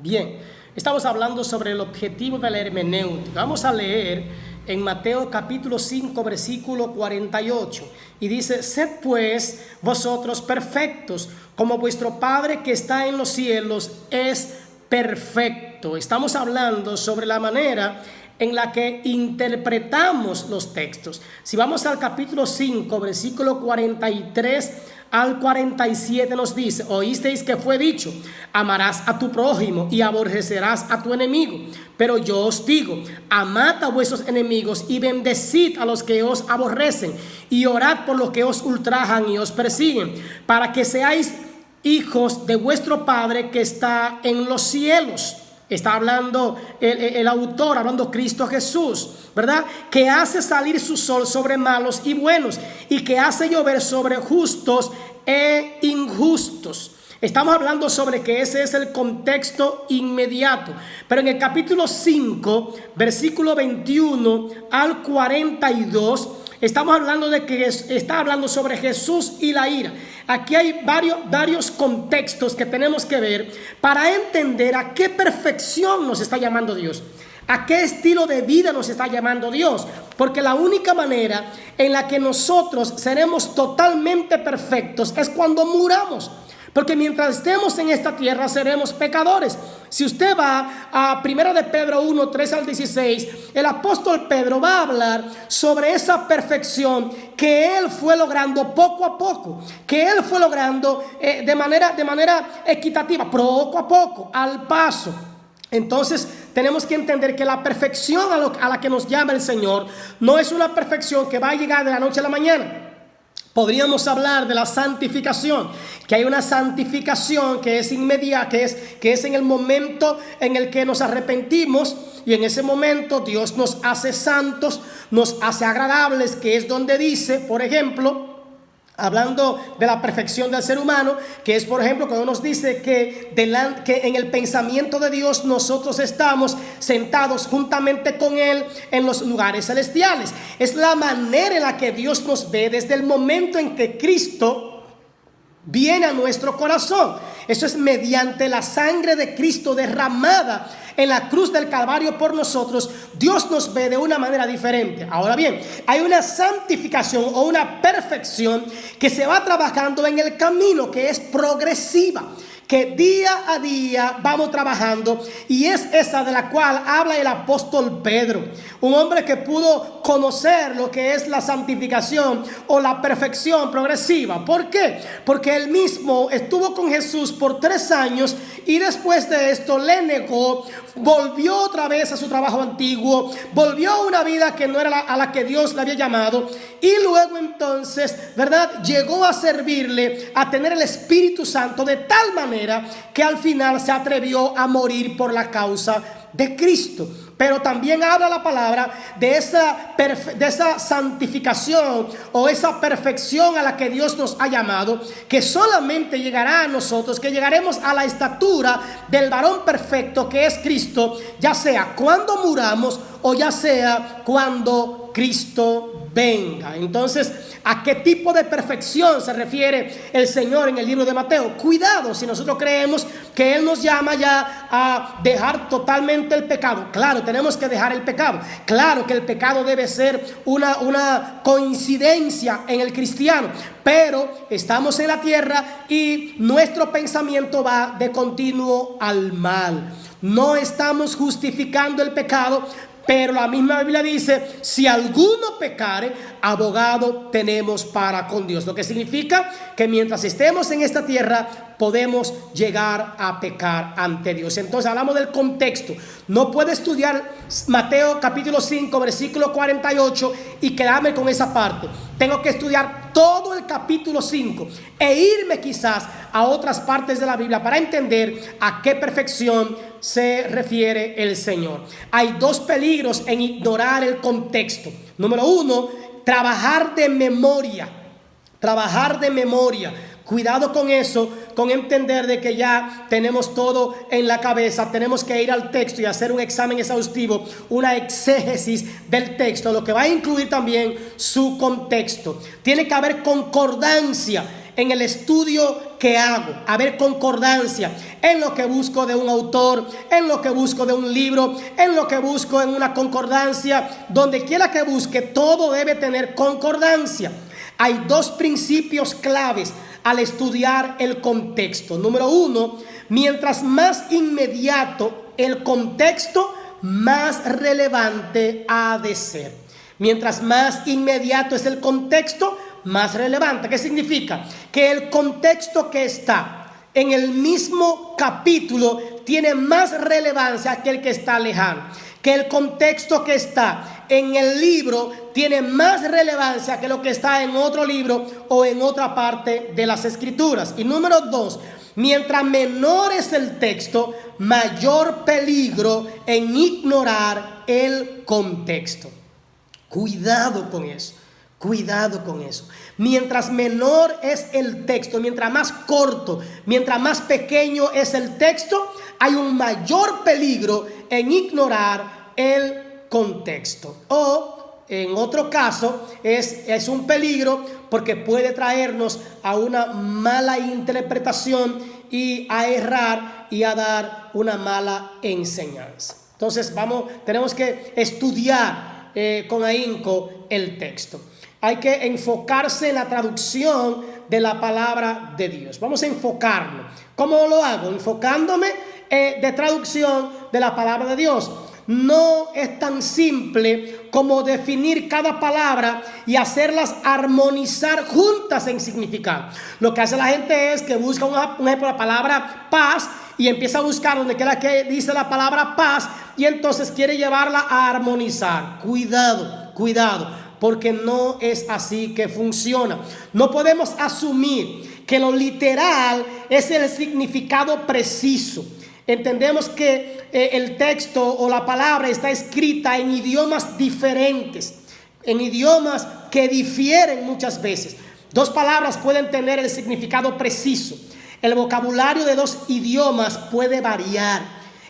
Bien, estamos hablando sobre el objetivo de la hermenéutica. Vamos a leer en Mateo capítulo 5, versículo 48. Y dice: sed pues vosotros perfectos, como vuestro Padre que está en los cielos es perfecto. Estamos hablando sobre la manera en la que interpretamos los textos. Si vamos al capítulo 5, versículo 43 al 47 nos dice: oísteis que fue dicho, amarás a tu prójimo y aborrecerás a tu enemigo. Pero yo os digo, amad a vuestros enemigos y bendecid a los que os aborrecen y orad por los que os ultrajan y os persiguen, para que seáis hijos de vuestro Padre que está en los cielos. Está hablando el autor, hablando Cristo Jesús, ¿verdad? Que hace salir su sol sobre malos y buenos y que hace llover sobre justos e injustos. Estamos hablando sobre que ese es el contexto inmediato. Pero en el capítulo 5, versículo 21 al 42, estamos hablando de que está hablando sobre Jesús y la ira. Aquí hay varios contextos que tenemos que ver para entender a qué perfección nos está llamando Dios, a qué estilo de vida nos está llamando Dios. Porque la única manera en la que nosotros seremos totalmente perfectos es cuando muramos. Porque mientras estemos en esta tierra seremos pecadores. Si usted va a 1 de Pedro 1, 3 al 16, el apóstol Pedro va a hablar sobre esa perfección que él fue logrando poco a poco, que él fue logrando de manera equitativa, poco a poco, al paso. Entonces tenemos que entender que la perfección a la que nos llama el Señor no es una perfección que va a llegar de la noche a la mañana. Podríamos hablar de la santificación, que hay una santificación que es inmediata, que es en el momento en el que nos arrepentimos, y en ese momento Dios nos hace santos, nos hace agradables, que es donde dice, por ejemplo, hablando de la perfección del ser humano, que es por ejemplo cuando nos dice que en el pensamiento de Dios nosotros estamos sentados juntamente con Él en los lugares celestiales. Es la manera en la que Dios nos ve desde el momento en que Cristo viene a nuestro corazón. Eso es mediante la sangre de Cristo derramada en la cruz del Calvario por nosotros. Dios nos ve de una manera diferente. Ahora bien, hay una santificación o una perfección que se va trabajando en el camino, que es progresiva, que día a día vamos trabajando, y es esa de la cual habla el apóstol Pedro, un hombre que pudo conocer lo que es la santificación o la perfección progresiva. ¿Por qué? Porque él mismo estuvo con Jesús por 3 años y después de esto le negó, volvió otra vez a su trabajo antiguo, volvió a una vida que no era a la que Dios le había llamado, y luego entonces, ¿verdad?, llegó a servirle, a tener el Espíritu Santo de tal manera que al final se atrevió a morir por la causa de Cristo. Pero también habla la palabra de esa santificación o esa perfección a la que Dios nos ha llamado, que solamente llegará a nosotros, que llegaremos a la estatura del varón perfecto que es Cristo, ya sea cuando muramos o ya sea cuando Cristo venga. Entonces, ¿a qué tipo de perfección se refiere el Señor en el libro de Mateo? Cuidado si nosotros creemos que Él nos llama ya a dejar totalmente el pecado. Claro, tenemos que dejar el pecado. Claro que el pecado debe ser una coincidencia en el cristiano, pero estamos en la tierra y nuestro pensamiento va de continuo al mal. No estamos justificando el pecado, pero la misma Biblia dice: si alguno pecare, abogado tenemos para con Dios. Lo que significa que mientras estemos en esta tierra podemos llegar a pecar ante Dios. Entonces hablamos del contexto. No puedo estudiar Mateo capítulo 5 versículo 48 y quedarme con esa parte. Tengo que estudiar todo el capítulo 5 e irme quizás a otras partes de la Biblia para entender a qué perfección se refiere el Señor. Hay 2 peligros en ignorar el contexto. Número 1, trabajar de memoria. Trabajar de memoria. Cuidado con eso, con entender de que ya tenemos todo en la cabeza. Tenemos que ir al texto y hacer un examen exhaustivo, una exégesis del texto, lo que va a incluir también su contexto. Tiene que haber concordancia en el estudio que hago, a ver concordancia en lo que busco de un autor, en lo que busco de un libro, en lo que busco en una concordancia. Donde quiera que busque, todo debe tener concordancia. Hay dos principios claves al estudiar el contexto. Número uno, mientras más inmediato el contexto, más relevante ha de ser. Mientras más inmediato es el contexto, más relevante. ¿Qué significa? Que el contexto que está en el mismo capítulo tiene más relevancia que el que está lejano. Que el contexto que está en el libro tiene más relevancia que lo que está en otro libro o en otra parte de las escrituras. Y número dos, mientras menor es el texto, mayor peligro en ignorar el contexto. Cuidado con eso. Cuidado con eso. Mientras menor es el texto, mientras más corto, mientras más pequeño es el texto, hay un mayor peligro en ignorar el contexto. O en otro caso es un peligro porque puede traernos a una mala interpretación y a errar y a dar una mala enseñanza. Entonces tenemos que estudiar con ahínco el texto. Hay que enfocarse en la traducción de la palabra de Dios. Vamos a enfocarlo. ¿Cómo lo hago? Enfocándome de traducción de la palabra de Dios. No es tan simple como definir cada palabra y hacerlas armonizar juntas en significado. Lo que hace la gente es que busca, un ejemplo, la palabra paz y empieza a buscar donde quiera que dice la palabra paz y entonces quiere llevarla a armonizar. Cuidado, cuidado. Porque no es así que funciona. No podemos asumir que lo literal es el significado preciso. Entendemos que el texto o la palabra está escrita en idiomas diferentes, en idiomas que difieren muchas veces. Dos palabras pueden tener el significado preciso. El vocabulario de dos idiomas puede variar.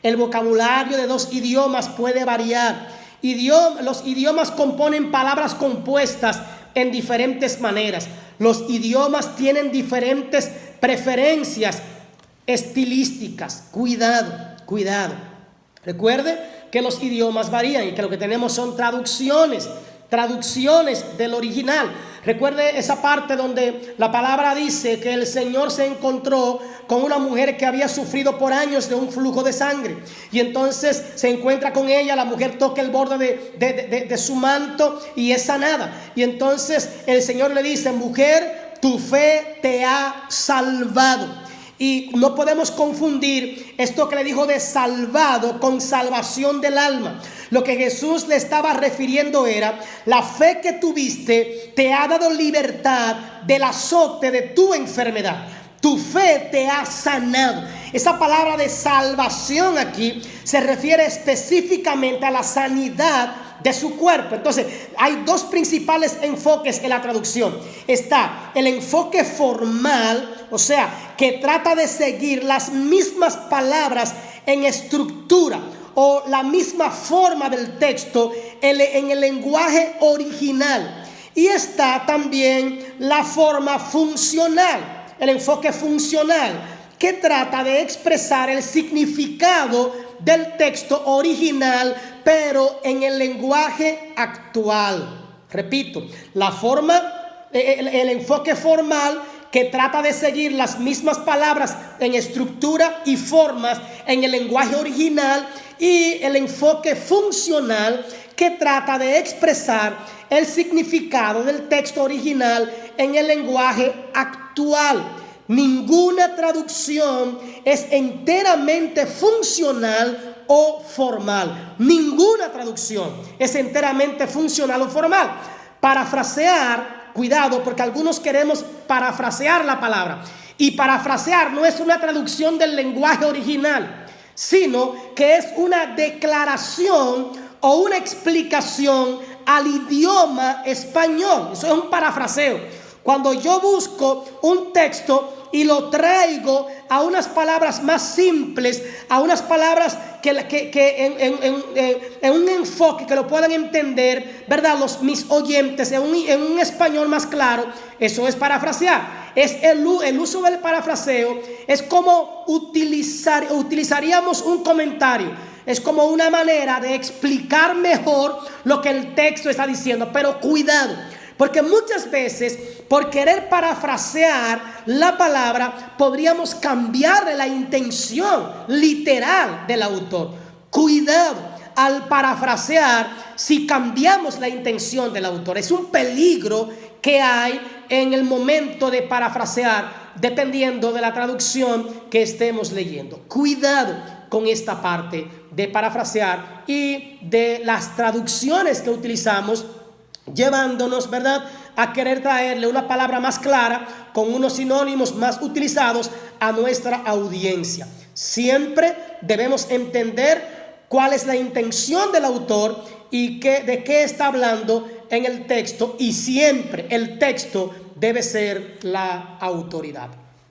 El vocabulario de dos idiomas puede variar. Los idiomas componen palabras compuestas en diferentes maneras. Los idiomas tienen diferentes preferencias estilísticas. Cuidado, cuidado. Recuerde que los idiomas varían y que lo que tenemos son traducciones del original. Recuerde esa parte donde la palabra dice que el Señor se encontró con una mujer que había sufrido por años de un flujo de sangre. Y entonces se encuentra con ella, la mujer toca el borde de su manto y es sanada. Y entonces el Señor le dice: mujer, tu fe te ha salvado. Y no podemos confundir esto que le dijo de salvado con salvación del alma. Lo que Jesús le estaba refiriendo era: la fe que tuviste te ha dado libertad del azote de tu enfermedad. Tu fe te ha sanado. Esa palabra de salvación aquí se refiere específicamente a la sanidad de su cuerpo. Entonces hay dos principales enfoques en la traducción. Está el enfoque formal, o sea, que trata de seguir las mismas palabras en estructura o la misma forma del texto en el lenguaje original. Y está también la forma funcional, el enfoque funcional, que trata de expresar el significado del texto original, pero en el lenguaje actual. Repito, el enfoque formal, que trata de seguir las mismas palabras en estructura y formas en el lenguaje original, y el enfoque funcional, que trata de expresar el significado del texto original en el lenguaje actual. Ninguna traducción es enteramente funcional o formal. Ninguna traducción es enteramente funcional o formal. Parafrasear, cuidado, porque algunos queremos parafrasear la palabra. Y parafrasear no es una traducción del lenguaje original, sino que es una declaración o una explicación al idioma español. Eso es un parafraseo. Cuando yo busco un texto y lo traigo a unas palabras más simples, a unas palabras que en un enfoque que lo puedan entender, ¿verdad?, mis oyentes, en un español más claro, eso es parafrasear. Es el uso del parafraseo es como utilizaríamos un comentario. Es como una manera de explicar mejor lo que el texto está diciendo. Pero cuidado, porque muchas veces por querer parafrasear la palabra podríamos cambiarle la intención literal del autor. Cuidado al parafrasear si cambiamos la intención del autor. Es un peligro que hay en el momento de parafrasear, dependiendo de la traducción que estemos leyendo. Cuidado con esta parte de parafrasear y de las traducciones que utilizamos, llevándonos, ¿verdad?, a querer traerle una palabra más clara con unos sinónimos más utilizados a nuestra audiencia. Siempre debemos entender cuál es la intención del autor y de qué está hablando en el texto, y siempre el texto debe ser la autoridad.